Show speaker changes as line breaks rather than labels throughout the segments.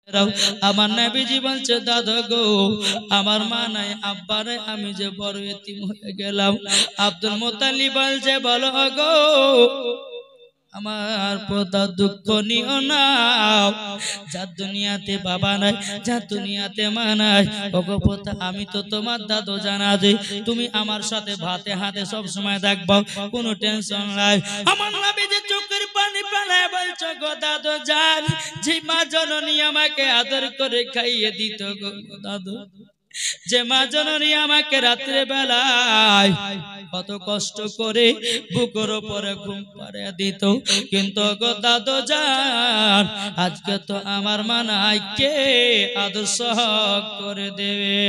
আমার নবীজি বলছে দাদা গো আমার মা নাই আব্বা নাই আমি যে বড় এতিম হয়ে গেলাম। আব্দুল মুত্তালিব বলছে বলো গো আমার পোতা দুঃখ নিও না, যার দুনিয়াতে বাবা নাই যার দুনিয়াতে মা নাই, ওগো পোতা আমি তো তোমার দাদু জানা যে তুমি আমার সাথে ভাতে হাতে সব সময় থাকবো, কোনো টেনশন নাই। আমার নবীজি চোখের পানি ফেলায় বলছো গো দাদু জান, যে মা জননী আমাকে আদর করে খাইয়ে দিত গো দাদু, যে মা জননী আমাকে রাত্রে বেলায় কত কষ্ট করে বুকের উপরে ঘুম পাড়িয়ে দিত, কিন্তু গো দাদু জান আজকে তো আমার মা নাই, কে আদর্শ করে দেবে?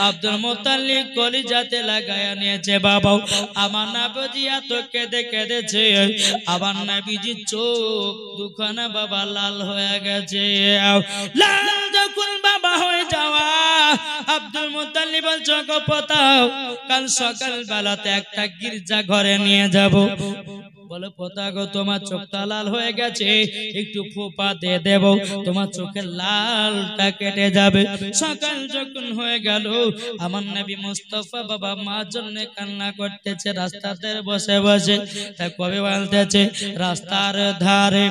আব্দুল মুত্তালিব কলিজাতে লাগায়া নিয়েছে বাবা। আমার নবীজি এত কেঁদে কেঁদেছে, আমার নবীজির চোখ দুখানা বাবা লাল হয়ে গেছে। লাল যখন বাবা হয়ে যাওয়া আব্দুল মুত্তালিব বলছো গো পোতাও কাল সকাল বেলাতে একটা গির্জা ঘরে নিয়ে যাব। বলে পোতা গো তোমার চোখটা লাল হয়ে গেছে, একটু ফোঁপা দিয়ে দেব তোমার চোখের লালটা কেটে যাবে। সকাল যখন হয়ে গেল আমার নবী মুস্তাফা বাবা মার জন্য কান্না করতেছে রাস্তাতে বসে বসে। তা কবে বলতেছে রাস্তার ধারে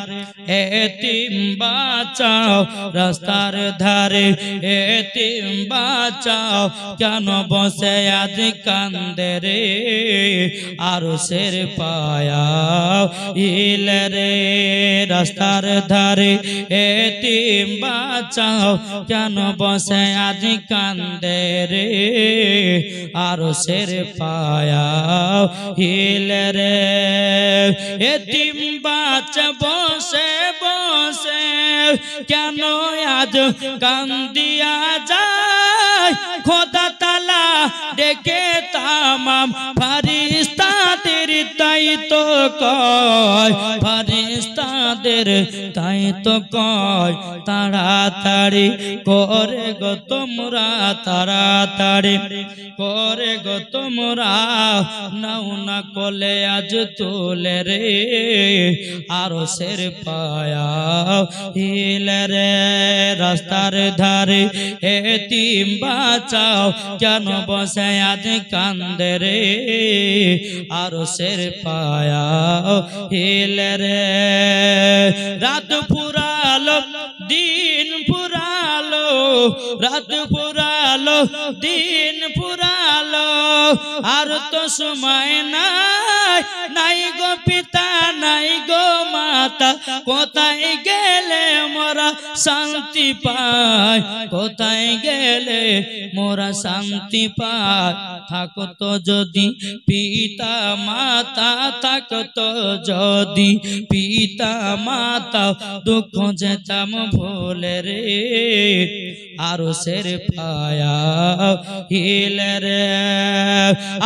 এতিম বাঁচাও, রাস্তার ধারে এতিম বাঁচাও, কেন বসে আজ কান্দে রে আরশের পায়া ইলে রে, রাস্তার ধারে এতিম বাঁচাও, কেন বসে আজ কান্দে রে আরশের পায়া ইলে রে। এতিম বাচ্চা বসে বসে কেন আজ কান্দিয়া যায়, খোদা তাআলা ডেকে তামাম ফারিস্তাদের তাই তো কয়, ফারিস্তাদের তাই তো কয় তাড়াতাড়ি করে গো তোমরা, তাড়াতাড়ি করে গো তোমরা, নাও না কোলে আজ তুলে রে আরশের পায়া হিলে রে। রাস্তার ধারে এতিম বাঁচাও, কেন বসে আজ কান্দে রে আরশের পায়া হিলে রে। রাত ফুরালো দিন ফুরালো, রাত ফুরালো দিন ফুরালো, আর তো সময় নাই, নাই গো পিতা নাই গো মাতা, কোথায় গেলে মোরা শান্তি পাই, কোথায় গেলে মোরা শান্তি পাই। থাকতো যদি পিতা মাতা, থাকতো যদি পিতা মাতা, দুঃখ যেতাম ভুলে রে আরশের পায়া হিলে রে।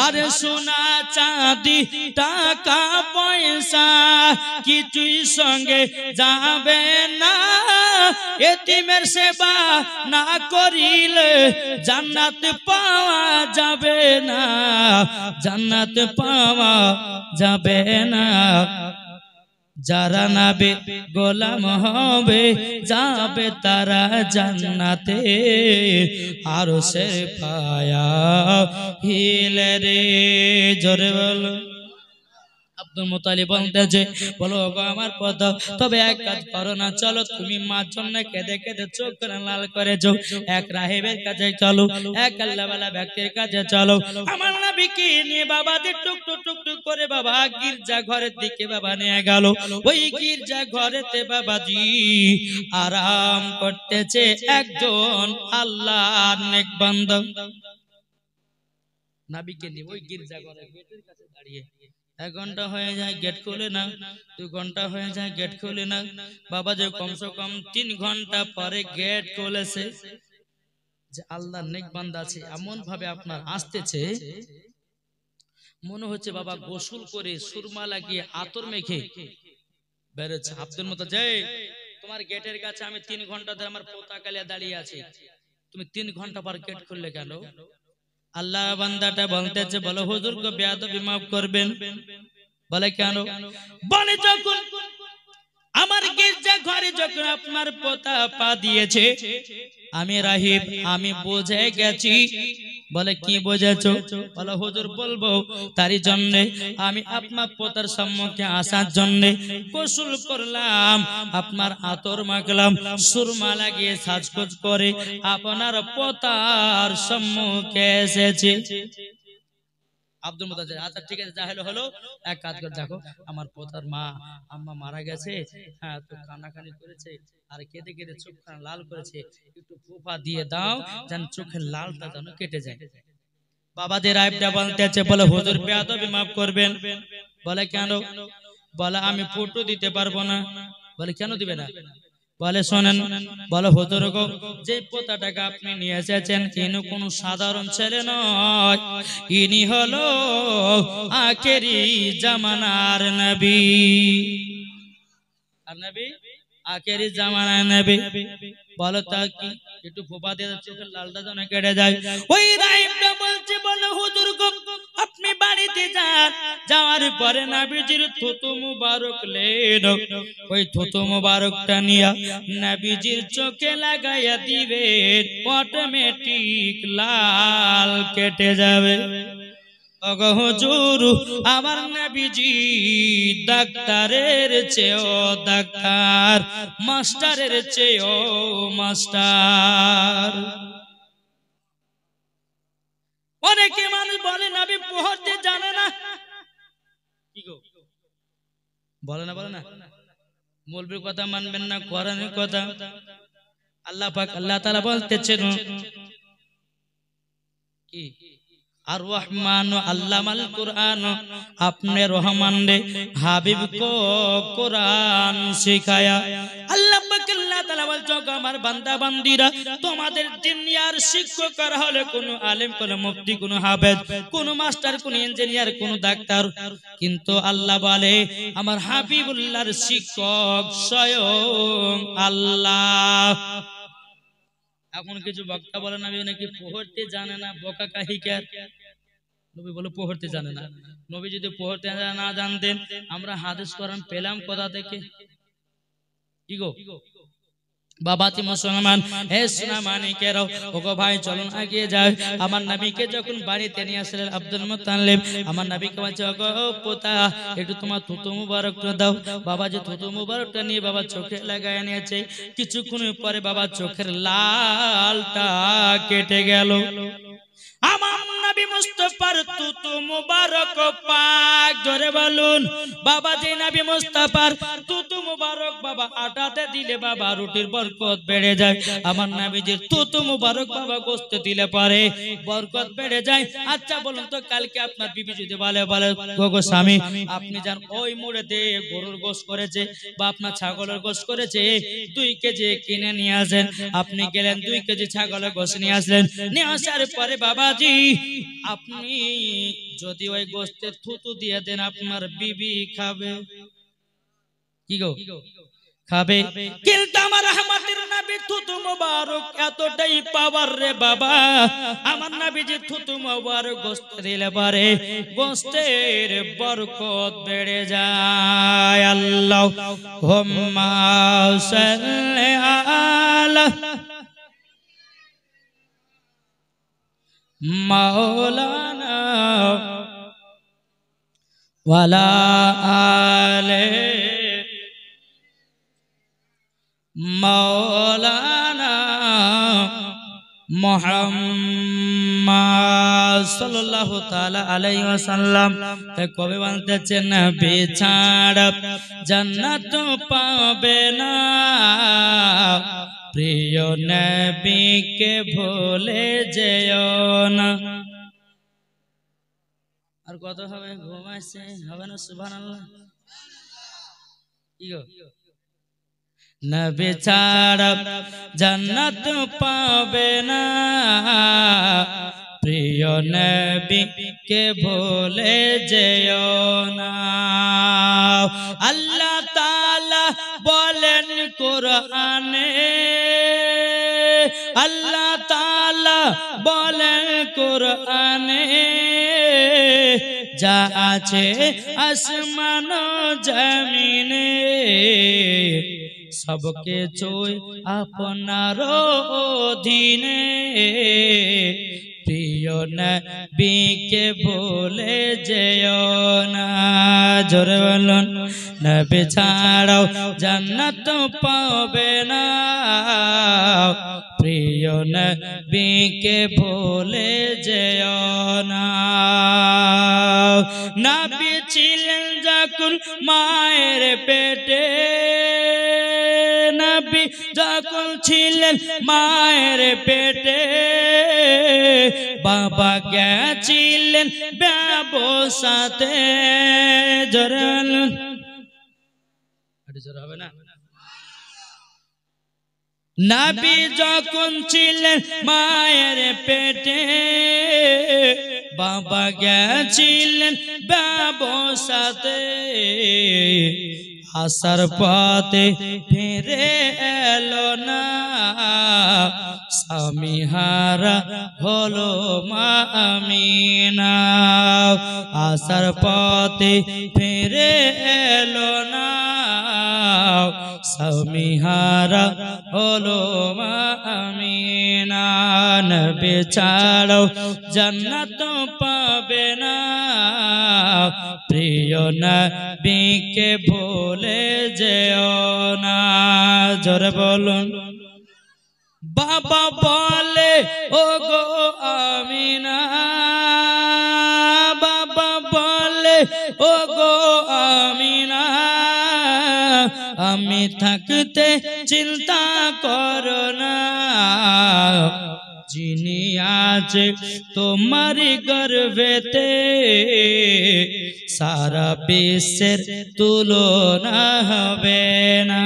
আরে সোনা চাঁদি টাকা পয়সা কিছুই সঙ্গে যাবে না, এতিমের সেবা না করিলে জান্নাত পাওয়া যাবে না, জান্নাত পাওয়া যাবে না। যারা নাবে গোলাম হবে যাবে তারা জান্নাতে আরশের পায়া হিলে রে। জোরে বলো। আব্দুল মুত্তালিব বলতেছে বলো গো আমার পদ, তবে এক কাজ করো না, চলো তুমি মার জন্য কেঁদে কেঁদে চোখ লাল করে যাও, এক রাহিবের কাছে চলো, এক আল্লাহওয়ালা ব্যক্তির কাছে চলো। আমার নবীকে নিয়ে বাবাদের টুক টুক টুক টুক করে বাবা গির্জা ঘরের দিকে বাবা নিয়ে গেল। ওই গির্জা ঘরেতে বাবাজি আরাম করতেছে একজন আল্লাহর নেক বান্দা। নবীকে নিয়ে ওই গির্জা ঘরের গেটের কাছে দাঁড়িয়ে 1 ঘন্টা হয়ে যায় গেট খুলে না, 2 ঘন্টা হয়ে যায় গেট খুলে না, বাবা যে কমসে কম 3 ঘন্টা পরে গেট খুলেছে। যে আল্লাহর নেক বান্দা আছে এমন ভাবে আপনার আসতেছে মনে হচ্ছে বাবা গোসল করে সুরমা লাগিয়ে আতর মেখে বেরোচ্ছে। আব্দুল মুত্তালিব যে তোমার গেটের কাছে আমি 3 ঘন্টা ধরে আমার পোতা কালিয়া দাঁড়িয়ে আছি, তুমি 3 ঘন্টা পর গেট খুললে কেন? আল্লাহ বান্দাটা বলতেছে বলো হুজুর গো বেয়াদবি মাফ করবেন। বলে কেন? বলে যখন আমার গির্জা ঘরে যখন আপনার পোতা পা দিয়েছে, আমি রাহিব, আমি বুঝে গেছি। বলে কি বুঝেছো? বলে হুজুর বলবো, তারই জন্য আমি আপনার পোতার সম্মুখে আসার জন্য গোসল করলাম, আপনার আতর মাখলাম, সুরমা লাগিয়ে সাজগোজ করে আপনার পোতার সম্মুখে এসেছি। আব্দুল মুতাজির, আচ্ছা ঠিক আছে, যা হলো হলো, এক কাজ করে দেখো, আমার পোতার মা আম্মা মারা গেছে, হ্যাঁ তো কান্নাকানি করেছে আর কেঁদে কেঁদে চোখ লাল করেছে, একটু ফুফা দিয়ে দাও যেন চোখের লালটা যেন কেটে যায়। বাবাদের আইবটা বলতেছে, বলে হুজুর বেয়াদবি মাফ করবেন। বলে কেন? বলে আমি ফটো দিতে পারবো না। বলে কেন দিবে না? বলে শোনেন, বলে হুজুর গো, যে পোতাটাকে আপনি নিয়ে এসেছেন ইনি কোনো সাধারণ ছেলে নয়, ইনি হলো আখেরি জামানার নবী। আর নবী আখেরি জামানার নবী। বলো তা কি? একটু ফোপা দিয়ে চোখের লালটা যেন কেটে যায়। ওই রাহিবটা বলছে, বলে হুজুর গো, আপনি বাড়িতে যান, যাওয়ার পরে নবীজির থুতু মুবারক লেন, ওই থুতু মুবারকটা নিয়ে নবীজির চোখে লাগাইয়া দিবেন, অটোমেটিক লাল কেটে যাবে। ওগো হুজুর, আমার নবীজি ডাক্তারের চেয়েও ডাক্তার, মাস্টারের চেয়েও মাস্টার। অনেকে মানুষ বলে নবী পড়তে জানে না, কি গো বলে না, বলে না, মৌলবীর কথা মানবেন না, কোরআনের কথা। আল্লাহ পাক আল্লাহ তাআলা বলতেছেন কি, আর রহমান আল্লামাল কুরআন, আপনি রহমান রে হাবিব কো কুরআন শিখায়া। আল্লাহ পাক আল্লাহ তাআলা বলছো, আমার বান্দা বান্দীরা, তোমাদের দুনিয়ার শিক্ষক আর হলো কোন আলেম, কোন মুফতি, কোন হাফেজ, কোন মাস্টার, কোন ইঞ্জিনিয়ার, কোন ডাক্তার, কিন্তু আল্লাহ বলে আমার হাবিবুল্লাহর শিক্ষক স্বয়ং আল্লাহ। এখন কিছু বক্তা বলে নবী নাকি পড়তে জানে না, বোকা কাহিকার। নবী বলে পড়তে জানে না। নবী যদি পড়তে না জানতেন আমরা হাদিস কোরআন পেলাম কোথা থেকে? কি গো বাবাতি মুসলমান, হে সোনা মানিকেরাও, ওগো ভাই চলুন এগিয়ে যাই। আমার নবীকে যখন বাড়িতে নিয়ে আসলেন আব্দুল মুত্তালিব, আমার নবীকে বলছে, ওগো পোতা, একটু তোমার থুতু মুবারকটা দাও। বাবা যে থুতু মুবারকটা নিয়ে বাবা চোখে লাগায় নিয়েছে, কিছুক্ষণ পরে বাবা চোখের লালটা কেটে গেল। আমার নবী মুস্তাফার থুতু মুবারক পাক, জোরে বলুন। বাবা যে নবী মুস্তাফার থুতু মুবারক বাবা আটাতে দিলে বাবা রুটির বরকত বেড়ে যায়। আমার নবীজির থুতু মুবারক বাবা গোশত দিলে পারে বরকত বেড়ে যায়। আচ্ছা বলুন তো, কালকে আপনার বিবি যদি বলে গো স্বামী, আপনি যান ওই মোড়েতে গরুর গোশত করেছে বা আপনার ছাগলের গোশত করেছে, 2 কেজি কিনে নিয়ে আসেন। আপনি গেলেন 2 কেজি ছাগলের গোশত নিয়ে আসলেন, নিয়ে আসার পরে বাবা আপনি যদি ওই গোশতের থুতু দিয়ে দেন, আপনার বিবি খাবে কি গো? খাবে। কিন্তু আমার রহমতের নবী থুতু মুবারক এতটাই পাওয়ার রে বাবা, আমার নবীজি থুতু মুবারক গোশত দিলে পারে গোশতের বরকত বেড়ে যায়। আল্লাহুম্মা সাল্লি আলা মাওলানা ওয়ালা আলে মাওলানা মুহাম্মদ সাল্লাল্লাহু তাআলা আলাইহি ওয়াসাল্লাম। কবে বলতেছেন, নবী ছাড়া জান্নাত পাবে না, প্রিয় নবীকে ভুলে যেও না। আর কত হবে? ঘুমাইছে হবে না? সুবহানাল্লাহ। কি গো, নবী ছাড়া জান্নাত পাবে না, প্রিয় নবীকে ভুলে যেও না। আল্লাহ তাআলা বলেন কোরআনে, আল্লাহ তাআলা বলেন কোরআনে, যা আছে আসমান জমিনে সবকে চই আপনার অধীনে প্রিয় নবীকে ভুলে যেও না জোরে বলুন নবী ছাড়াও জান্নাত পাবে না প্রিয় নবীকে ভুলে যেও না নবী ছিলেন যখন মায়ের পেটে নবী যখন ছিলেন মায়ের পেটে বাবা গেছিলেন ব্যবসাতে জোরে বলুন জোরে হবে না নবী যখন ছিলেন মায়ের পেটে বাবা গেছিলেন ব্যবসাতে আসার পথে ফিরে এলো না স্বামী হারা হলো মা আমিনা আসার পথে ফিরে এলো না স্বামী হারা হলো মা আমিনা নবী ছাড়াও জান্নাত পাবে না প্রিয় নবীকে ভুলে যেও না জোরে বলুন বাবা বলে ও গো আমিনা বাবা বলে ও গো আমিনা আমি থাকতে চিন্তা করো না যিনি আছে তোমার গর্ভেতে সারা বিশ্বের তুলনা হবে না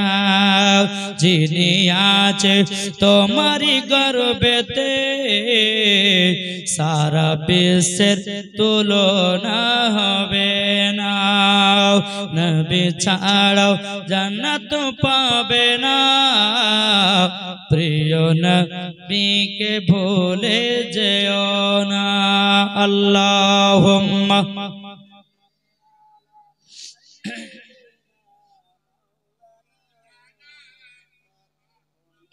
যিনি আছে তোমার গর্ভেতে সারা বিশ্বের তুলনা হবে না নবী ছাড়াও জান্নাত পাবে না প্রিয় নবীকে ভুলে যেও না আল্লাহুম্মা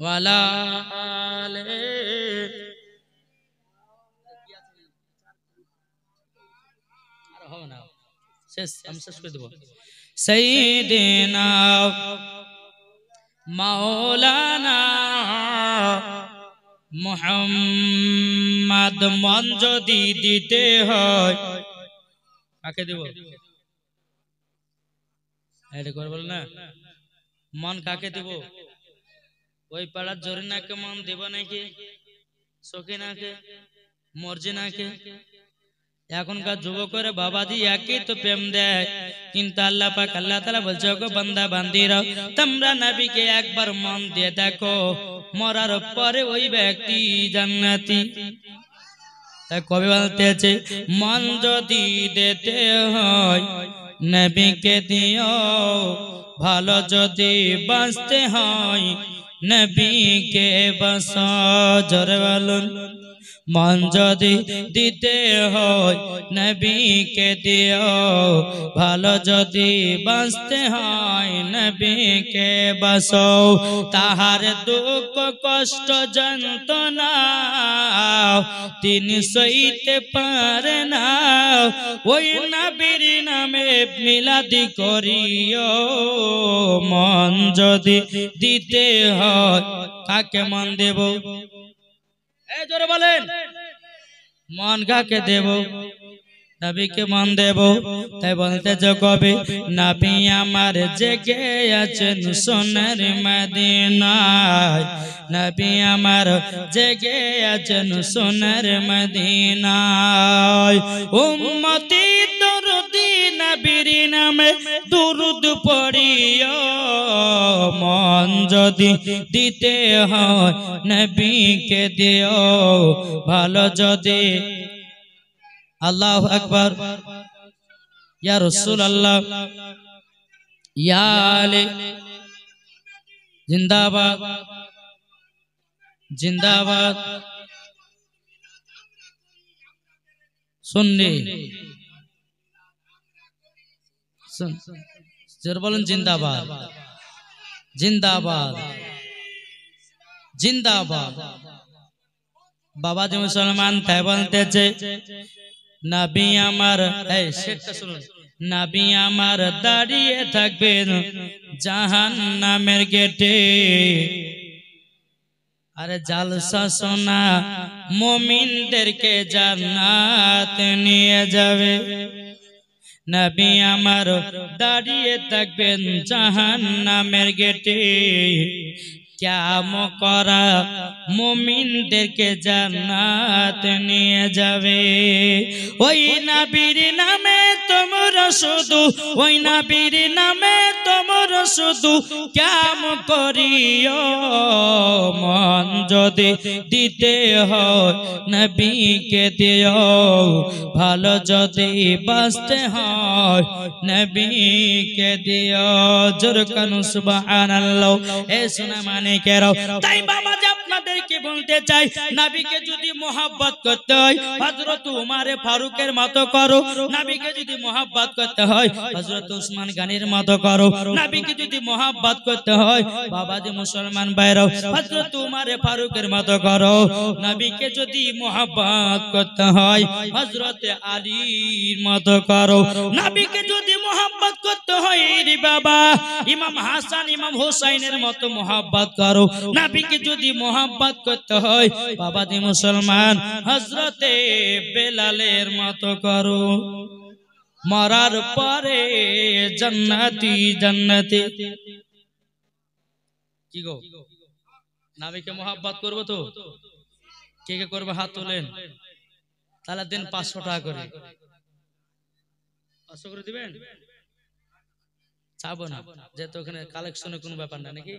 ওয়ালা আলে আর হবে না শেষ আমি শেষ করে দেব সাইয়্যিদিনা মাওলানা মুহাম্মদ মন যদি দিতে হয় কাকে দেব এটা করে বল না মন কাকে দেব ওই পাড়ার জরিনাকে মন দেব নাকি সকিনাকে মর্জিনাকে এখনকার যুবকের বাবাজি একই তো প্রেম দেয় কিন্তু আল্লাহ পাক আল্লাহ তাআলা বলছে ওগো বান্দা বান্দিরা তোমরা নবীকে একবার মন দিয়ে দেখো মরার পরে ওই ব্যক্তি জান্নাতি তাই কবি বলতেছে মন যদি দিতে হয় নবীকে দিও ভালো যদি বাঁচতে হয় নবীকে বাঁচো জোরে বলুন মন যদি দিতে হয় নবীকে দিও ভালো যদি বাঁচতে হয় নবীকে বাঁচো তাহার দুঃখ কষ্ট যন্ত্রণা তিনি সইতে পারে না ওই নবীর নামে মিলাদি করিও মন যদি দিতে হয় কাকে মন দেব জোরে বলেন মন কাকে দেব নবীকে মন দেব তাই বলতে যে কবি নবী আমার জেগে আছেন সোনার মদিনায় নবী আমার জেগে আছেন সোনার মদিনায় উম্মতি দরদি নবীর নামে দুরুদ পড়িও মন যদি দিতে হয় নবীকে দিও ভালো যদি আল্লাহু আকবার ইয়া রাসূলুল্লাহ ইয়া আলী জিন্দাবাদ जिंदाबाद सुन्नी জোর বলেন জিন্দাবাদ, জিন্দাবাদ, জিন্দাবাদ। বাবা যে মুসলমান তাই বলতেছে নবী আমার, এই শেরটা শুনুন, নবী আমার দাঁড়িয়ে থাকবেন জাহান্নামের গেটে। আরে জালসা শোনা মুমিনদেরকে জান্নাত নিয়ে যাবে। নবী আমার দাঁড়িয়ে থাকবেন জাহান্নামের গেটে। কিয়ামত করা মুমিনদেরকে জান্নাত নিয়ে যাবে। ওই নবীর নামে তোমরা শুধু, ওই নবীর নামে তোমরা শুধু কিয়ামত করিও। মন যদি দিতে হয় নবীকে দিও, ভালো যদি বাঁচতে হয় নবীকে দিও। জোর কানু সুবহানাল্লাহ। এ সোনা মানে কেন? তাই বাবা যে আপনাদেরকে বলতে চাই, নবীকে যদি মোহাব্বত করতে হয় হযরত উমর ফারুকের মতো করো। নবীকে যদি মোহাব্বত করতে হয় হযরত উসমান গনির মতো করো। নবীকে যদি মোহাব্বত করতে হয় বাবা যে মুসলমান ভাইরা হযরত উমর ফারুকের মতো করো। নবীকে যদি মোহাব্বত করতে হয় হযরত আলীর মতো করো। নবীকে যদি মোহাব্বত করতে হয় রে বাবা ইমাম হাসান ইমাম হুসাইনের মতো মোহাব্বত করো। নবীকে যদি মোহাব্বত করতে হয় বাবা যে মুসলমান হযরতে বেলালের মতো করো। মরার পরে জান্নাতি জান্নাতি। কি গো নবীকে মোহাব্বত করব তো? কে কে করবে হাত তোলেন। তাহলে দিন 500 টাকা করে। 500 করে দিবেন? চাবো না, যেহেতু ওখানে কালেকশনের কোনো ব্যাপার না নাকি।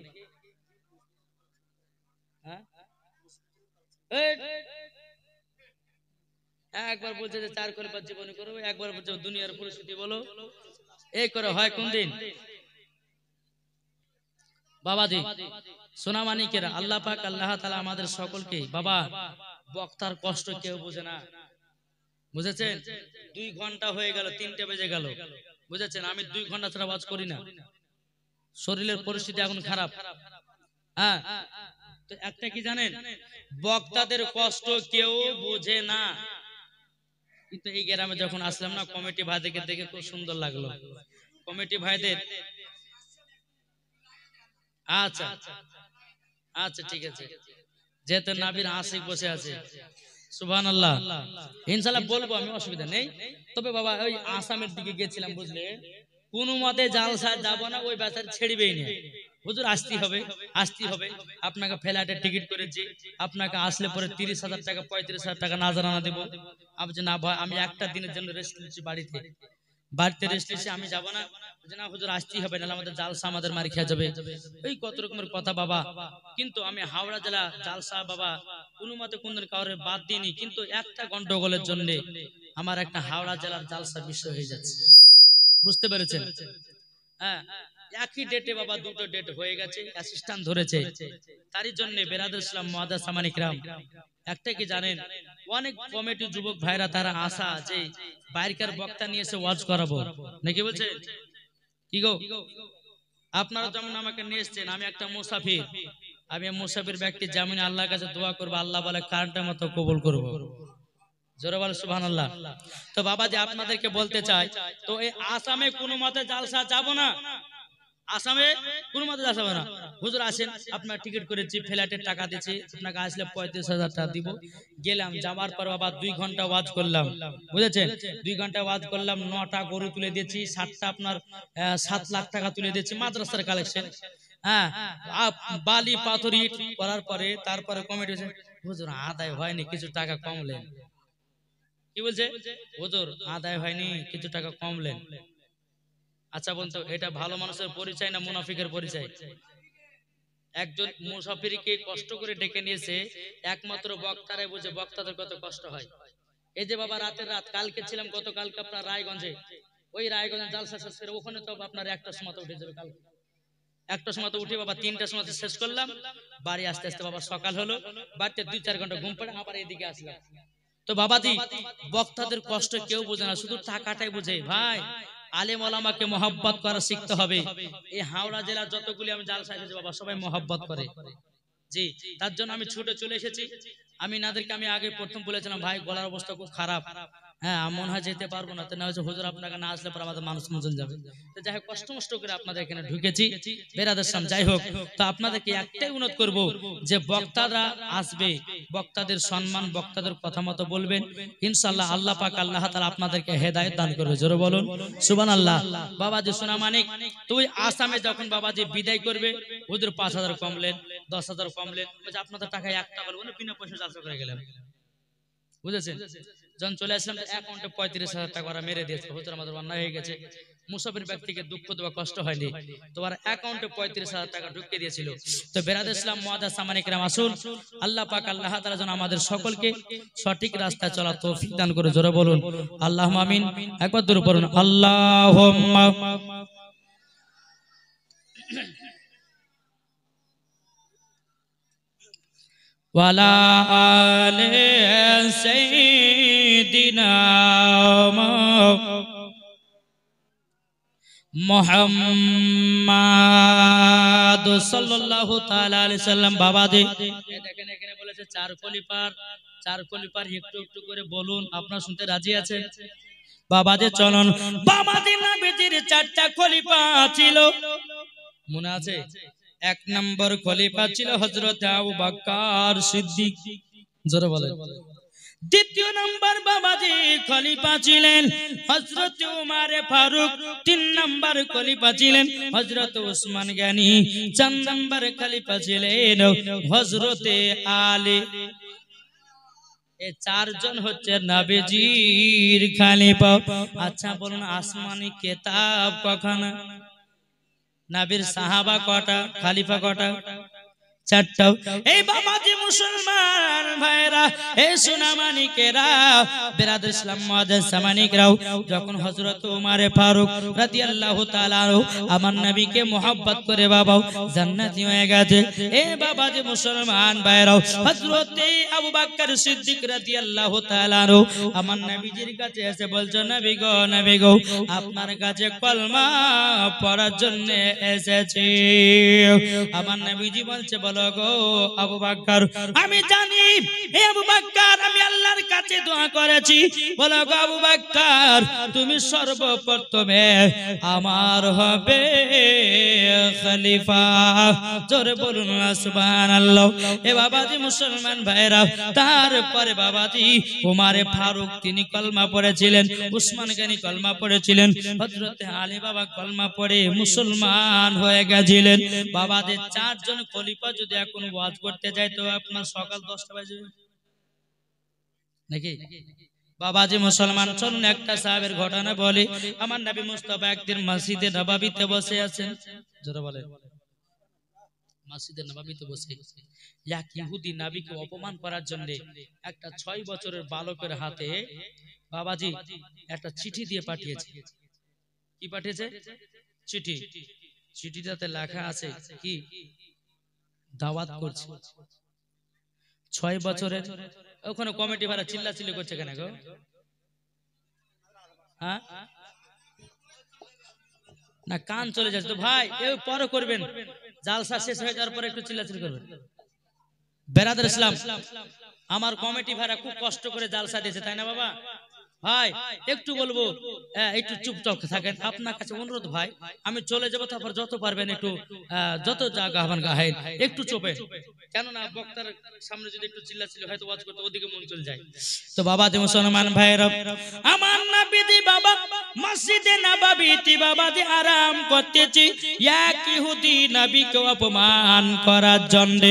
একবার বলছে যে 4 করে 5 জীবনী করবো, একবার বলছে দুনিয়ার পরিস্থিতি বলো, এই করে হয় কোন দিন? বাবাজি সোনা মানিকেরা, আল্লাহ পাক আল্লাহ তাআলা আমাদের সকলকে, বাবা বক্তার কষ্ট কেউ বুঝে না, বুঝেছেন? 2 ঘন্টা হয়ে গেল, 3টে বেজে গেল, বুঝেছেন? আমি 2 ঘন্টা ছাড়া ওয়াজ করি না, শরীরের পরিস্থিতি এখন খারাপ। হ্যাঁ, তো একটা কি জানেন, বক্তাদের কষ্ট কেউ বুঝে না। কিন্তু এই গ্রামে যখন আসলাম না, কমিটি ভাইদেরকে দেখে খুব সুন্দর লাগলো। কমিটি ভাইদের আচ্ছা আচ্ছা ঠিক আছে, যেহেতু নবীর আশিক বসে আছে, সুবহানাল্লাহ, ইনশাআল্লাহ বলবো আমি, অসুবিধা নেই। তবে বাবা ওই আসামের দিকে গেছিলাম, বুঝলে, কোন মতে জালসা যাব না, ওই বেচার ছেড়বেই না। হুজুর আসতে হবে, আসতে হবে, আপনাকে ফ্লাইটের টিকিট করেছি, আপনাকে আসলে পরে 30,000 টাকা 35,000 টাকা নাজরানা দেব। আপনি না ভাই আমি একটা দিনের জন্য রেস্ট নিচ্ছি বাড়িতে, বাড়িতে রেস্ট নিচ্ছি, আমি যাব না। না হুজুর আসতেই হবে, নাহলে আমাদের জালসা আমাদের মার খেয়ে যাবে। এই কত রকমের কথা বাবা। কিন্তু আমি হাওড়া জেলা জালসা বাবা কোনো মতে কোনদিন কাউরে বাদ দিইনি, কিন্তু একটা গন্ডগোলের জন্য আমার একটা হাওড়া জেলার জালসা বিষয় হয়ে যাচ্ছে, বুঝতে পেরেছেন? হ্যাঁ, একই ডেটে বাবা 2টো ডেট হয়ে গেছে, অ্যাসিস্ট্যান্ট ধরেছে। তারই জন্য বেরাদর ইসলাম মুআদ্দাস সামানি کرام, একটা কি জানেন, অনেক কমিটি যুবক ভাইরা তারা আশা যে বাইরের বক্তা নিয়ে এসে ওয়াজ করাবো নাকি, বলছে কি গো? আপনারা যেমন আমাকে নিয়ে এসেছেন, আমি একটা মুসাফির, আমি মুসাফির ব্যক্তি, যেমন আল্লাহর কাছে দোয়া করবো, আল্লাহ বলে কারণটার মতো কবুল করবো। জোরে বলে সুবহানাল্লাহ। তো বাবা যে আপনাদেরকে বলতে চাই, তো এই আসামে কোনো মতে জালসা যাব না, আসামে কোনো মতে জালসা হবে না। হুজুর আসেন, আপনার টিকিট করেছি, ফ্লাইটের টাকা দিয়েছি, আপনাকে আসলে 35,000 টাকা দিব। গেলাম, যাওয়ার পর বাবা 2 ঘন্টা ওয়াজ করলাম, বুঝেছেন? 2 ঘন্টা ওয়াজ করলাম, 9টা গরু তুলে দিয়েছি, 7টা আপনার 7 লাখ টাকা তুলে দিয়েছি, মাদ্রাসার কালেকশন। হ্যাঁ, বালি পাথর ইট করার পরে তারপরে কমিটি হুজুর আদায় হয়নি, কিছু টাকা কমলেন। কি বলছে? হুজুর আদায় হয়নি, কিছু টাকা কমলেন। আচ্ছা বলতো, এটা ভালো মানুষের পরিচয় না মুনাফিকের পরিচয়? একজন মুসাফিরকে কষ্ট করে ডেকে নিয়েছে, একমাত্র বক্তারাই বুঝে বক্তাদের কত কষ্ট হয়। এই যে বাবা রাতের রাত, কালকে ছিলাম, গতকালকে আপনার রায়গঞ্জে, ওই রায়গঞ্জে জালসা শেষ করে ওখানে তো আপনার 1টার সময় উঠে যাবে, কালকে 1টার সময় উঠে বাবা 3টার সময় শেষ করলাম, বাড়ি আসতে আসতে বাবা সকাল হলো, বাড়িতে 2-4 ঘন্টা ঘুম পড়ে আবার এইদিকে আসলাম। তো বাবাজি বক্তাদের কষ্ট কেউ বোঝে না, শুধু টাকাটাই বুঝে। ভাই আলেম ওলামাকে মহব্বত করা শিখতে হবে। এই হাওড়া জেলার যতগুলি আমি জালসা এসেছি বাবা সবাই মহব্বত করে, জি তার জন্য আমি ছুটে চলে এসেছি। আমি নাদেরকে আমি আগে প্রথম বলেছিলাম ভাই গলার অবস্থা খুব খারাপ, হ্যাঁ মনে হয় যেতে পারবো না, তো না হচ্ছে হুজুর আপনাকে না আসলে পর আমাদের মানুষ মজন যাবে। তো যাই হোক কষ্ট মষ্ট করে আপনাদের এখানে ঢুকেছি বেরাদের সামনে। যাই হোক, তো আপনাদেরকে একটাই অনুরোধ করব যে বক্তারা আসবে, বক্তাদের সম্মান, বক্তাদের কথা মতো বলবেন, ইনশাআল্লাহ আল্লাহ পাক আল্লাহ তাআলা আপনাদেরকে হেদায়েত দান করবে। জোরে বলুন সুবহানাল্লাহ। বাবাজি সোনা মানিক তুই আসামে যখন বাবাজি বিদায় করবে, হুজুর 5000 কমলেন, 10,000 কমলেন, আপনাদের টাকায় 1 টাকা বলে বিনা পয়সা চাষ করে গেলেন, বুঝেছেন? যখন চলে আসলাম অ্যাকাউন্টে 35,000 টাকা ওরা মেরে দিয়েছে, হুজুর আমাদের অন্যায় হয়ে গেছে। মুসাফির ব্যক্তিকে দুঃখ দেওয়া কষ্ট হয়নি, তোমার অ্যাকাউন্টে 35,000 টাকা ঢুকিয়ে দিয়েছিল। তো বেরাদর ইসলাম মুআজ্জাজ সামানিক রাম আসুন, আল্লাহ পাক আল্লাহ তাআলা যেন আমাদের সকলকে সঠিক রাস্তায় চলার তৌফিক দান করে। জোরে বলুন আল্লাহুম্মা আমিন। একবার দরুদ পড়ুন আল্লাহুম্মা ওয়ালা আলে সাইয়্যিদিনা মুহাম্মাদ সাল্লাল্লাহু তাআলা আলাইহি সাল্লাম। বাবাজি দেখেন এখানে বলেছে 4 খলিফার, 4 খলিফার একটু একটু করে বলুন, আপনারা শুনতে রাজি আছেন? বাবাজি চলুন। বাবাজি নবীজির 4টা খলিফা ছিল, মনে আছে? 1 নম্বর খলিফা ছিল হযরত আবু বকর সিদ্দিক, জোরে বলেন। দ্বিতীয় নম্বর বাবাজি খলিফা ছিলেন হযরত উমর ফারুক, 3 নম্বর খলিফা ছিলেন হযরত ওসমান গনি, 4 নম্বর খলিফা ছিলেন হযরত আলী। এই 4 জন হচ্ছে নবীজির খলিফা। আচ্ছা বলুন আসমানি কিতাব কখানা? নবীর সাহাবা কটা, খলিফা কটা? 4টা। এই বাবাজি মুসলমান ভাইরা, এই সোনামানিকেরা, বেরাদর ইসলাম মুআজ্জাজ সামানিকরাও, যখন হযরত ওমর ফারুক রাদিয়াল্লাহু তাআলা আমার নবীকে mohabbat করে বাবা জান্নাতি হয়ে গেছে। এই বাবাজি মুসলমান ভাইরাও, হযরত আবু বকর সিদ্দিক রাদিয়াল্লাহু তাআলা আমার নবীজির কাছে এসে বলছে নবী গো আপনার কাছে কলমা পড়ার জন্য এসেছি। আমার নবীজি বলছে বলো গো আবু বকর, আমি জানি হে আবু বকর আমি আল্লাহর কাছে দোয়া করেছি, বলো গো আবু বকর তুমি সর্বপ্রথমে আমার হবে খলিফা। জোরে বলুন সুবহানাল্লাহ। এ বাবাজি মুসলমান ভাইরা, তারপরে বাবাজি ওমর ফারুক তিনি কলমা পড়েছিলেন, উসমান গনি কলমা পড়েছিলেন, হযরত আলী বাবা কলমা পড়ে মুসলমান হয়ে গেছিলেন। বাবাদের 4 জন খলিফা যদি এখন ওয়াজ করতে যায় তো আপনার সকাল 10টা বাজে নাকি? বাবাজি মুসলমান চলুন একটা সাহাবের ঘটনা বলি। আমার নবী মুস্তাফা একদিন মসজিদে নববীতে বসে আছেন, জোরে বলেন মসজিদে নববীতে বসে এক ইহুদি নবীকে অপমান করার জন্য একটা 6 বছরের বালকের হাতে বাবাজি একটা চিঠি দিয়ে পাঠিয়েছে। কি পাঠিয়েছে? চিঠি। চিঠিটাতে লেখা আছে কি? দাওয়াত করছে। 6 বছরের ওখানে কমিটি ভাড়া চিল্লাচিল্লি করছে কেন গো? হ্যাঁ না কান চলে যাচ্ছে তো ভাই, এই পরে করবেন, জালসা শেষ হয়ে যাওয়ার পরে একটু চিল্লাচিল্লি করবেন। বেরাদর ইসলাম আমার কমিটি ভাড়া খুব কষ্ট করে জালসা দিয়েছে, তাই না বাবা? ভাই একটু বলবো, একটু চুপচাপ থাকেন, আপনার কাছে অনুরোধ ভাই, আমি চলে যাবো, তারপর যত পারবেন একটু যত জায়গা হবেন গাহেন একটু চোপেন, কেননা বক্তার সামনে যদি একটু চিল্লাচিল্লি হয়তো ওয়াজ করতে ওদিকে মন চলে যায়। তো বাবাজি মুসলমান ভাইরা, আমার নবীজি বাবা মসজিদে নববীতে বাবাজি আরাম করতেছি, এক ইহুদি নবীকে অপমান করার জন্য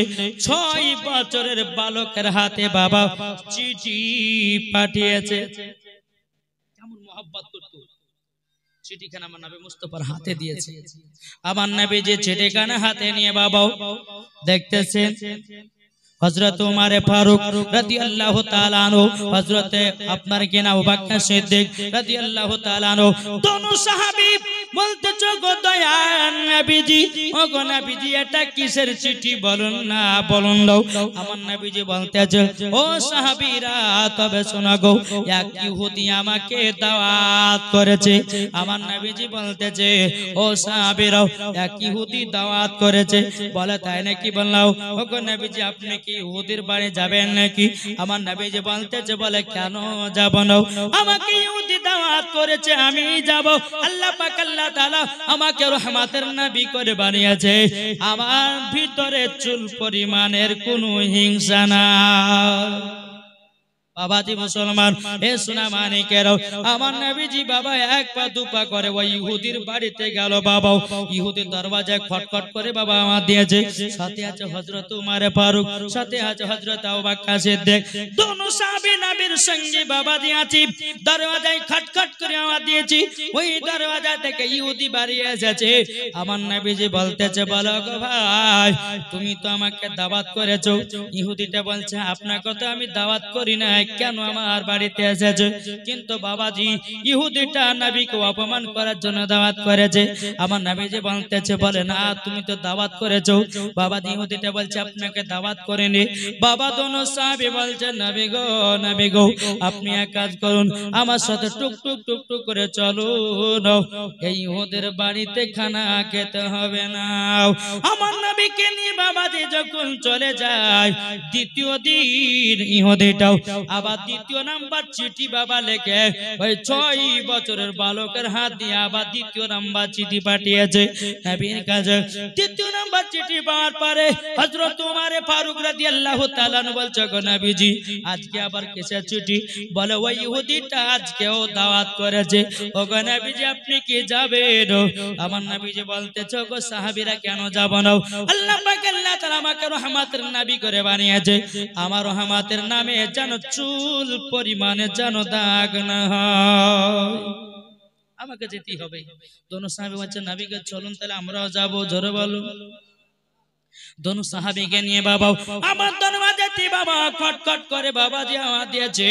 6 বছরের বালকের হাতে বাবা চিঠি পাঠিয়েছে। কেমন mohabbat করতো, চিঠিখানা আমার নবী মুস্তাফার হাতে দিয়েছে। আমার নবী যে চিঠিখানা হাতে নিয়ে বাবা দেখতেছেন হযরত উমর ফারুক রাদিয়াল্লাহু তাআলা আনহু, হযরত আপনার কি নাম আবু বকর সিদ্দিক রাদিয়াল্লাহু তাআলা আনহু, দোনো সাহাবী বলতেছো গো দয়াল নবীজি, ও গো নবীজি এটা কিসের চিঠি বলুন না, বলুন দাও। আমার নবীজি বলতেছে ও সাহাবীরা তবে শোনো গো, এক ইহুদি আমাকে দাওয়াত করেছে। আমার নবীজি বলতেছে ও সাহাবীরা এক ইহুদি দাওয়াত করেছে। বলে তাই নাকি? বললাম ও গো নবীজি আপনি কি ইহুদির বাড়ি যাবেন নাকি? আমার নবীজি বলতেছে বলে কেন যাব না, আমাকে ইহুদি দাওয়াত করেছে আমি যাব। আল্লাহ পাক আল্লাহ তাআলা আমাকে রহমতের নবী করে বানিয়েছে, আমার ভিতরে চুল পরিমাণের কোনো হিংসা না। বাবাজি মুসলমান এ সোনা মানিকেরাও, আমার নবীজি বাবা এক পা দুপা করে ওই ইহুদির বাড়িতে গেল। বাবা ইহুদির দরওয়াজায় খটখট করে বাবা আমার দিয়েছে। সাথে আছে হযরত উমর ফারুক, সাথে আছে হযরত আবু বকর সিদ্দিক, দোনো সাহাবী নবীর সঙ্গে বাবাজি আছি। দরওয়াজায় খটখট করে আমার দিয়েছি, ওই দরওয়াজা থেকে ইহুদি বাড়ি এসেছে। আমার নবীজি বলতেছে বলো গো ভাই তুমি তো আমাকে দাওয়াত করেছো। ইহুদিটা বলছে আপনাকে তো আমি দাওয়াত করি না, কেন আমার বাড়িতে এসেছে? কিন্তু বাবাজি ইহুদিটা নবীকে অপমান করার জন্য দাওয়াত করেছে। আমার নবীজি বলতেছে বলে না তুমি তো দাওয়াত করেছো। বাবাজি ইহুদিটা বলছে আপনাকে দাওয়াত করেনি। বাবা দোনো সাহাবী বলছে নবী গো আপনি এক কাজ করুন, আমার সাথে টুক টুক টুক টুক করে চলুন, এই ইহুদের বাড়িতে খানা খেতে হবে না। আমার নবীকে নিয়ে বাবাজি যখন চলে যায়, দ্বিতীয় দিন ইহুদিটাও আবার দ্বিতীয় নাম্বার চিঠি বাবা লেখে ওই 6 বছরের বালকের হাত দিয়ে আবার দ্বিতীয় নাম্বার চিঠি পাঠিয়েছে নবীর কাছে। দ্বিতীয় নাম্বার চিঠি পাওয়ার পরে হযরত উমর ফারুক রাদিয়াল্লাহু তাআলা বলছে গো নবীজি আজকে আবার কিসের চিঠি? বলে ওই ইহুদিটা আজকেও দাওয়াত করেছে। ও গো নবীজি আপনি কি যাবেন? আমার নবীজি বলতেছে গো সাহাবীরা কেন যাব না, আল্লাহ পাক আল্লাহ তাআলা আমাকে রহমতের নবী করে বানিয়েছে, আমার রহমতের নামে যেন চুল পরিমাণে যেন দাগ না হয়, আমাকে যেতে হবে। দোনো সাহাবী বলছে নবী গো চলুন তাহলে আমরাও যাব। জোরে বলো। दोनों साहाबी के निये बाबा आमार दरवाजे थी बाबा खटखट करे बाबाजी आवाज दिएছে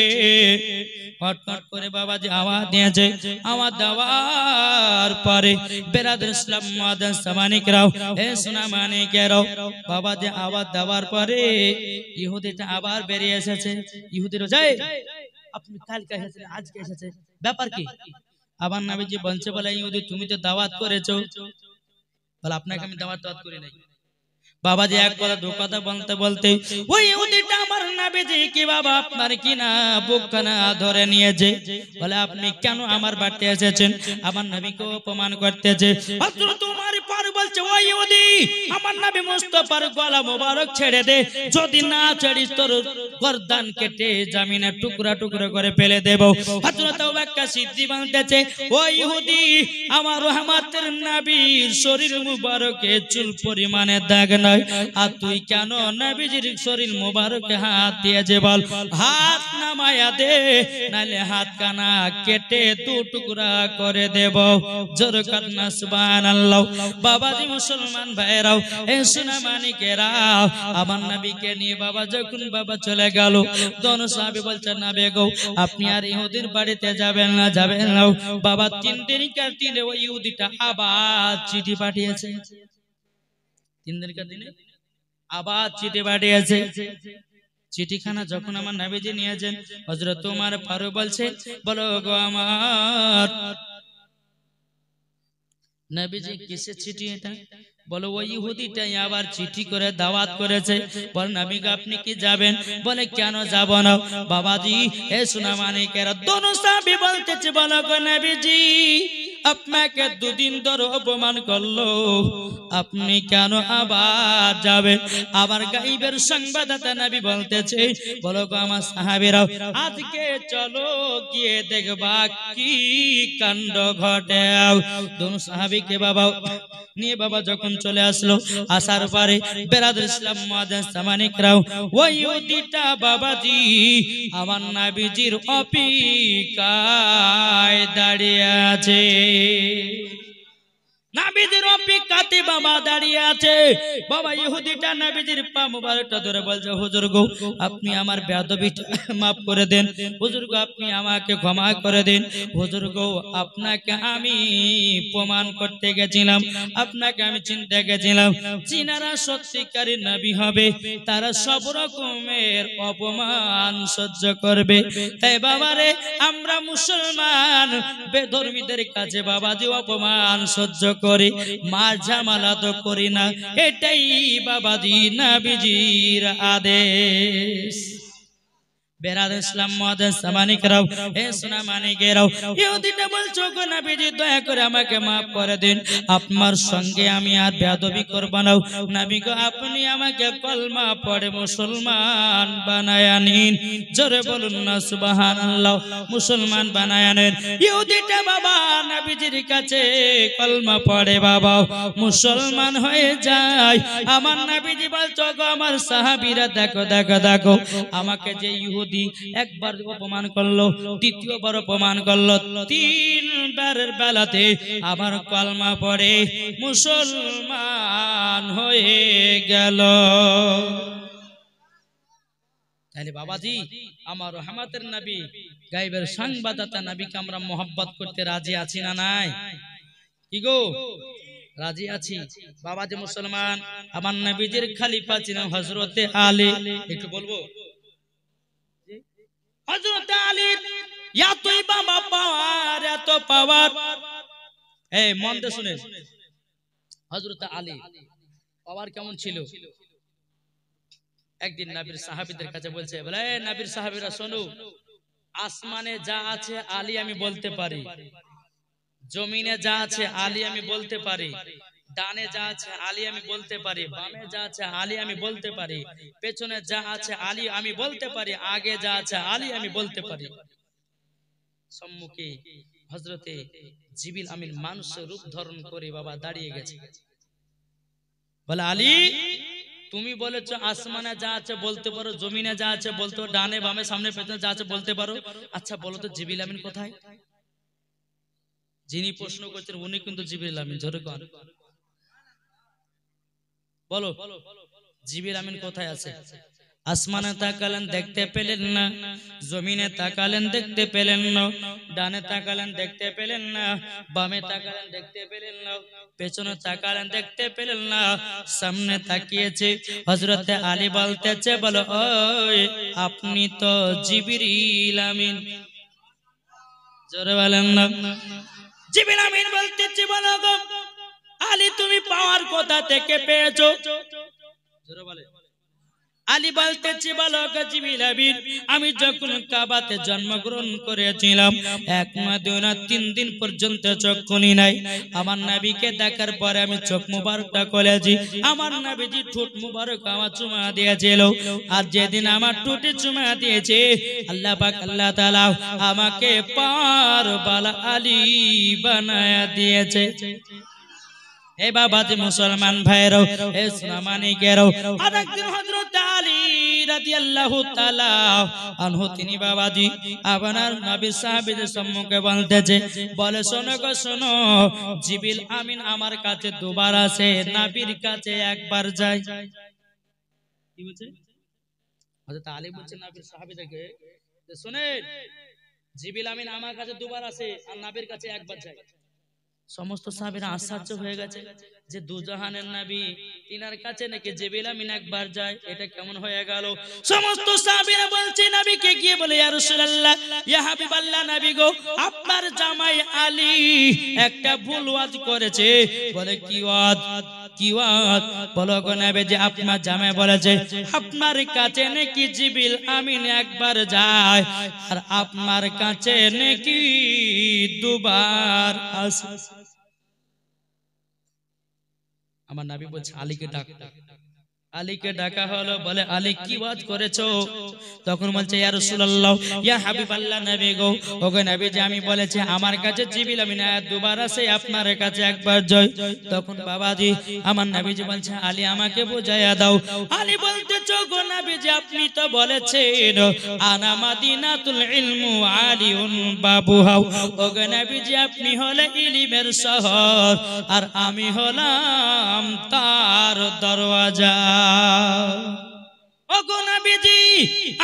खटखट करे बाबाजी आवाज दिएছে आवाज देওয়ার পরে বেরাদর ইসলাম মুআদ্দিন সামানিকরাও এ সোনা মানিকেরাও বাবাজি আওয়াজ দেওয়ার পরে ইহুদিটা আবার বেরিয়ে এসেছে। ইহুদিরা যায় আপনি কালকে এসেছেন আজকে এসেছে ব্যাপার কি? আবার নবীজি বলছে বলে ইহুদি তুমি তো দাওয়াত করেছো, বলে আপনাকে আমি দাওয়াত করি নাই। বাবাজি এক কথা দু কথা বলতে বলতে ওই ইহুদিটা আমার নবীজি কি বাবা আপনার কি না বুকখানা ধরে নিয়েছে। বলে আপনি কেন আমার বাড়িতে এসেছেন? আমার নবীকে অপমান করতেছে। হযরত উমর ফারুক বলছে ওই ইহুদি আমার নবী মুস্তাফার গলা মোবারক ছেড়ে দে, যদি না ছাড়িস তোর গর্দান কেটে জমিনে টুকরা টুকরা করে ফেলে দেব। হযরত আবু বকর সিদ্দিক বলতেছে ওই ইহুদি আমার রহমতের নবীর শরীর মুবারকে চুল পরিমাণে দাগ না, আর তুই কেন নবীজির শরীর মুবারকে হাত দিয়েছে? বল হাত নামায়া দে, নালে হাত কানা কেটে দু টুকরা করে দেব। জোর কান্না সুবহানাল্লাহ। বাবাজি মুসলমান ভাইরাও এ সোনা মানিকেরাও আমার নবীকে নিয়ে বাবা যখন বাবা চলে গেল, দোনো সাহাবী বলছে নবী গো আপনি আর ইহুদির বাড়িতে যাবেন না, যাবেন না। বাবা 3 দিন কার দিনে ওই ইহুদিটা আবার চিঠি পাঠিয়েছে। 3 দিন কার দিনে আবার চিঠি পাঠিয়েছে। চিঠিখানা যখন আমার নবীজি নিয়েছেন, হযরত উমর ফারুক বলছে বলো গো আমার নবীজি কিসের চিঠি এটা? বলো ওই ইহুদিটাই আবার চিঠি করে দাওয়াত করেছে। বল নবী আপনি কি যাবেন? বলে কেন যাব না? বাবাজি এ সোনা মানিকেরা দোনো সাহাবী বলতেছে বলো গো নবীজি আপনাকে 2 দিন ধরে অপমান করলো, আপনি কেন আবার যাবেন? আবার গায়বের সংবাদদাতা নবী বলতেছে বলো গো আমার সাহাবীরা আজকে চলো গিয়ে দেখবা কি কাণ্ড ঘটে। দোনো সাহাবীকে বাবা নিয়ে বাবা যখন চলে আসলো, আসার পরে বেরাদর ইসলাম মুআদ্দিন সামানিকরাও ওই ইহুদিটা বাবাজি আমার নবীজির অপেক্ষায় দাঁড়িয়ে আছে। নবী নবীজির অপেক্ষাতে বাবা দাঁড়িয়ে আছে। বাবা ইহুদিটা নবীজির পা মোবারকটা ধরে বলছে, হুজুর গো আপনি আমার বেয়াদবিটা মাফ করে দেন, হুজুর গো আপনি আমাকে ক্ষমা করে দিন, হুজুর গো আপনাকে আমি প্রমাণ করতে গেছিলাম, আপনাকে আমি চিনতে গেছিলাম, যিনারা সত্যিকারী নবী হবে তারা সব রকমের অপমান সহ্য করবে। তাই বাবারে আমরা মুসলমান বেধর্মীদের কাছে বাবাজি অপমান সহ্য করি, মার ঝামেলা তো করি না, এটাই বাবাজি নবীজির আদেশ। বেরাদ ইসলাম মুআদ্দাস সামানিকরাও, হে সোনা মানিকেরাও, ইহুদিটা বলছো গো নবীজি দয়া করে আমাকে maaf করে দিন, আপনার সঙ্গে আমি আর বেয়াদবি করব না। নবী গো আপনি আমাকে কলমা পড়ে মুসলমান বানায় নিন, জোরে বলুন না সুবহানাল্লাহ, মুসলমান বানায় নেন। ইহুদিটা বাবা নবীজির কাছে কলমা পড়ে বাবা মুসলমান হয়ে যায়। আমার নবীজি বলছো গো আমার সাহাবীরা দেখো দেখো দেখো, আমাকে যে ইহুদি একবার অপমান করলো, দ্বিতীয়বার অপমান করলো, তিনবারের বেলাতে আমার কলমা পড়ে মুসলমান হয়ে গেল। তাহলে বাবাজি আমার রহমতের নবী, গায়বের সংবাদদাতা নবীকে আমরা মোহাব্বত করতে রাজি আছি না নাই? কি গো রাজি আছি? বাবাজি মুসলমান, আমার নবীজির খলিফা ছিলেন হযরতে আলী। একটু বলবো হযরতে আলীর এতই বাবা পাওয়ার, এত পাওয়ার। এই মন দিয়ে শুনেন, হযরতে আলী পাওয়ার কেমন ছিল। একদিন নবীর সাহাবীদের কাছে বলছে, বলে নবীর সাহাবীরা শোনো, আসমানে যা আছে আলী আমি বলতে পারি, জমিনে যা আছে আলী আমি বলতে পারি, ডানে যা আছে আলী আমি বলতে পারি, বামে যা আছে আলী আমি বলতে পারি, পেছনে যা আছে আলী আমি বলতে পারি, আগে যা আছে আলী আমি বলতে পারি। সম্মুখে হযরতে জিবরিল আমিন মানুষের রূপ ধারণ করে বাবা দাঁড়িয়ে গেছে। বলে আলী তুমি বলেছো আসমানে যা আছে বলতে পারো, জমিনে যা আছে বলতে পারো, ডানে বামে সামনে পেছনে যা আছে বলতে পারো, আচ্ছা বলো তো জিবরিল আমিন কোথায়? যিনি প্রশ্ন করছেন উনি কিন্তু জিবরিল আমিন। জোরে কোন বলো জিবরিল আমিন কোথায় আছে? আসমানে তাকালেন দেখতে পেলেন না, জমিনে তাকালেন দেখতে পেলেন না, ডানে তাকালেন দেখতে পেলেন না, বামে তাকালেন দেখতে পেলেন না, পেছনে তাকালেন দেখতে পেলেন না, সামনে তাকিয়েছে। হযরতে আলী বলতেছে, বলো ওই আপনি তো জিবরিল আমিন। জোরে বলেন না। জিবরিল আমিন বলতেছে, বলো গো আলী তুমি পাওয়ার কোথা থেকে পেয়েছো? জোরে বলে। আলী বলতেছে, বলো গো জিবরিল আমিন আমি যখন কাবাতে জন্মগ্রহণ করেছিলাম 1 মাস 2 রাত 3 দিন পর্যন্ত চোখ খুলি নাই। আমার নবীকে দেখার পরে আমি চোখ মুবারকটা খুলেছি, আমার নবীজি ঠোঁট মুবারক আমার চুমা দিয়েছিল। আর যেদিন আমার ঠোঁটে চুমা দিয়েছে আল্লাহ পাক আল্লাহ তাআলা আমাকে পার বালা আলী বানায়া দিয়েছে। এ বাবাজি মুসলমান ভাইরাও, এ সোনামানিকেরাও, আরেকদিন হযরত আলী রাদিয়াল্লাহু তাআলা আনহু তিনি বাবাজি আপনার নবী সাহাবীদের সম্মুখে বলতেছে, বলে শোনো গো শোনো, জিবরিল আমিন আমার কাছে দুবার আসে, নবীর কাছে একবার যায়। কি বলছে হযরত আলী? বলছে নবীর সাহাবীদেরকে, শুনেন জিবরিল আমিন আমার কাছে দুবার আসে আর নবীর কাছে একবার যায়। সমস্ত সাহাবীরা আশ্চর্য হয়ে গেছে যে দুজাহানের নবী তিনার কাছে নাকি জিবরিল আমিন একবার যায়, এটা কেমন হয়ে গেল? সমস্ত সাহাবীরা বলছে নবীকে গিয়ে বলে, ইয়া রাসূলুল্লাহ ইয়া হাবিবাল্লাহ নবী গো আপনার জামাই আলী একটা ভুল ওয়াজ করেছে। বলে কি ওয়াজ? কি ওয়াজ? বলো গো নবী যে আপনার জামাই বলেছে আপনার কাছে নাকি জিবরিল আমিন একবার যায় আর আপনার কাছে নাকি দুবার আসে। আমার নবী বলছে আলীকে ডাক। আলীকে ডাকা হলো, বলে আলী কি ওয়াজ করেছো? তখন বলছে ইয়া রাসূলুল্লাহ, ইয়া হাবিবাল্লাহ, নবী গো, ওগো নবী যে আমি বলেছি আমার কাছে জিবরিল আমিন আয়াত দুবার আছে, আপনার কাছে একবার জয়। তখন বাবাজি আমার নবীজি বলছে আলী আমাকে বুঝাইয়া দাও। আলী বলতেছো গো নবীজি আপনি তো বলেছেন আনা মাদিনাতুল ইলমু আলিউন বাবুহা, ওগো নবীজি আপনি হলে ইলমের শহর আর আমি হলাম তার দরওয়াজা। ওগো নবীজি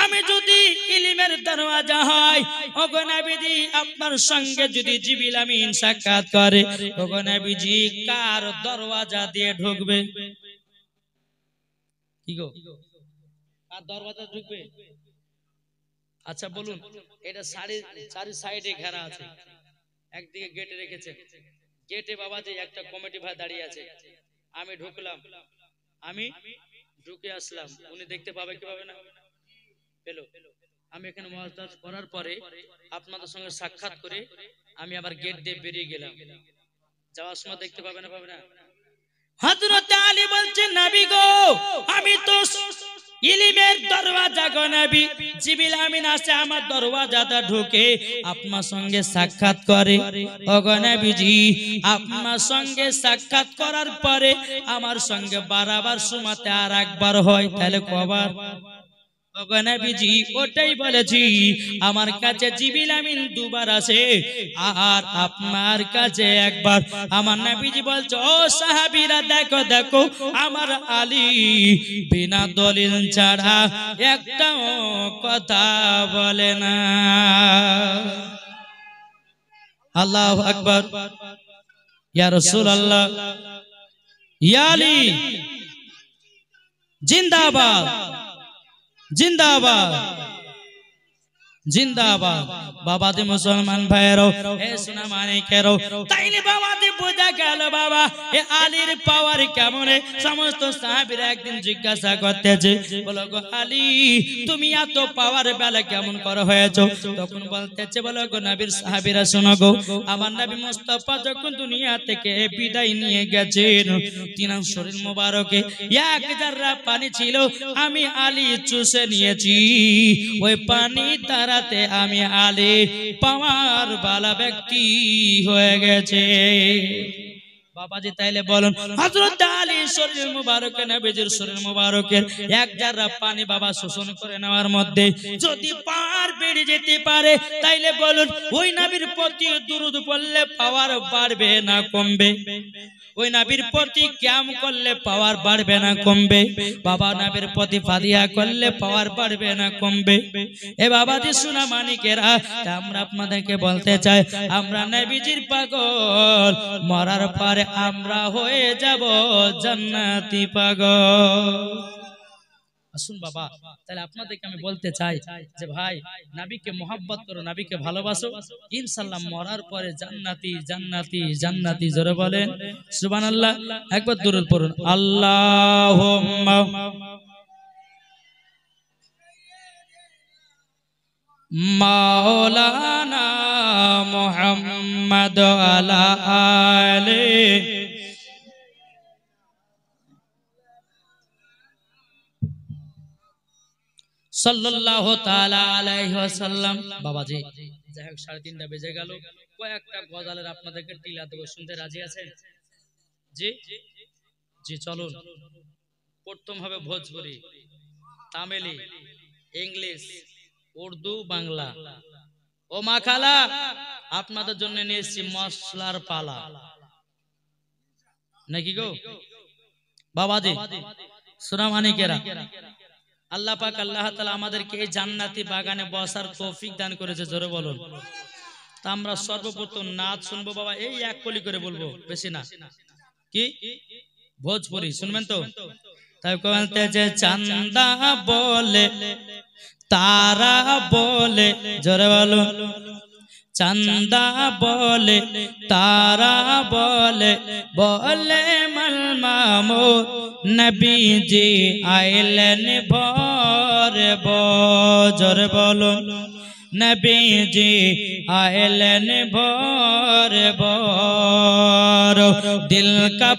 আমি যদি ইলমের দরওয়াজা হয়, ওগো নবীজি আপনার সঙ্গে যদি জিবরিল আমিন সাক্ষাৎ করে, ওগো নবীজি কার দরওয়াজা দিয়ে ঢুকবে? কি গো, কার দরওয়াজা ঢুকবে? আচ্ছা বলুন, এটা চারি সাইডে ঘেরা আছে, একদিকে গেটে রেখেছে, গেটে বাবাজি একটা কমিটি ভাই দাঁড়িয়ে আছে, আমি ঢুকলাম, আমি ঢুকে আসলাম, উনি দেখতে পাবে কি পাবে না? পেলো। আমি এখানে ওয়াজ করার পরে আপনাদের সঙ্গে সাক্ষাৎ করে আমি আবার গেট দিয়ে বেরিয়ে গেলাম, যাওয়ার সময় দেখতে পাবে না পাবে না? হযরত আলী বলছেন নবী গো আমি তো ইলমের দরওয়াজা গো নবী, জিবরিল আমিন আসে আমার দরওয়াজাটা ঢুকে আপনার সঙ্গে সাক্ষাৎ করে। ওগো নবীজি আপনার সঙ্গে সাক্ষাৎ করার পরে আমার সঙ্গে বারবার সময়তে আর একবার হয়, তাহলে কবার? ওগো নবীজি ওটাই বলেছি, আমার কাছে জিবরিল আমিন দুবার আসে আর আপনার কাছে একবার। আমার নবীজি বলছে ও সাহাবীরা দেখো দেখো আমার আলী বিনা দলিল ছাড়া একটা কথা বলে না। আল্লাহু আকবার, ইয়া রাসূলুল্লাহ, ইয়া আলী জিন্দাবাদ জিন্দাবাদ জিন্দাবাদ। বাবাজি মুসলমান ভাইয়েরও এ সোনা মানিকেরও, তাইলে বাবাজি বোঝা গেল বাবা এ আলীর পাওয়ার কেমন। সমস্ত সাহাবীরা একদিন জিজ্ঞাসা করতেছে, বলো গো আলী তুমি এত পাওয়ার বেলা কেমন করে হয়েছো? তখন বলতেছে বলো গো নবীর সাহাবীরা শোনো গো, আমার নবী মুস্তাফা যখন দুনিয়া থেকে বিদায় নিয়ে গেছেন, তিনার শরীর মোবারকে এক জাররা পানি ছিল, আমি আলী চুষে নিয়েছি, ওই পানি তারাতে আমি আলী পাওয়ার বালা ব্যক্তি হয়ে গেছে। বাবাজি তাইলে বলুন হযরত আলী শরীর মুবারকে নবীজির শরীর মুবারকের এক জাররা পানি বাবা শোষণ করে নেওয়ার মধ্যে যদি পাওয়ার বেড়ে যেতে পারে, তাইলে বলুন ওই নবীর প্রতি দুরূদ পড়লে পাওয়ার বাড়বে না কমবে? ওই নবীর প্রতি কিয়াম করলে পাওয়ার বাড়বে না কমবে? বাবা নবীর প্রতি ফাদিয়া করলে পাওয়ার বাড়বে না কমবে? এ বাবাজি সোনা মানিকেরা, আমরা আপনাদেরকে বলতে চাই আমরা নবীজির পাগল, মরার পরে আমরা হয়ে যাব জান্নাতি পাগল। আসুন বাবা, তাহলে আপনাদেরকে আমি বলতে চাই যে ভাই নবীকে মহব্বত করো, নবীকে ভালোবাসো, ইনশাআল্লাহ মরার পরে জান্নাতি জান্নাতি জান্নাতি। জোরে বলেন সুবহানাল্লাহ, একবার দরুদ পড়ুন আল্লাহুম্মা মাওলানা মুহাম্মদ আলা আলি সাল্লাল্লাহু তাআলা আলাইহি ওয়াসাল্লাম। বাবাজি যাই হোক 3:30 বেজে গেল, কয়েকটা গজলের আপনাদেরকে টিলা দেব, শুনতে রাজি আছেন? জি জি চলুন। প্রথম হবে ভোজপুরি, তামিলি, ইংলিশ, উর্দু, বাংলা। ও মা খালা আপনাদের জন্য নিয়ে এসেছি মশলার পালা, নাকি গো বাবাজি সোনা মানিকেরা। আল্লাহ পাক আল্লাহ তাআলা আমাদেরকে এই জান্নাতি বাগানে বসার তৌফিক দান করেছে। জোরে বলুন। তা আমরা সর্বপ্রথম নাচ শুনবো বাবা, এই এক কলি করে বলবো, বেশি না। কি ভোজপুরি শুনবেন তো? তাই বলতে যে চান্দা বলে তারা বলে, জোরে বলুন, চান্দা বলে তারা বলে, বলে মল মামুদ নবীজি আইলেন ভোরে বজর। বলুন নবীজি আইলেন ভোরে বর, দিল কা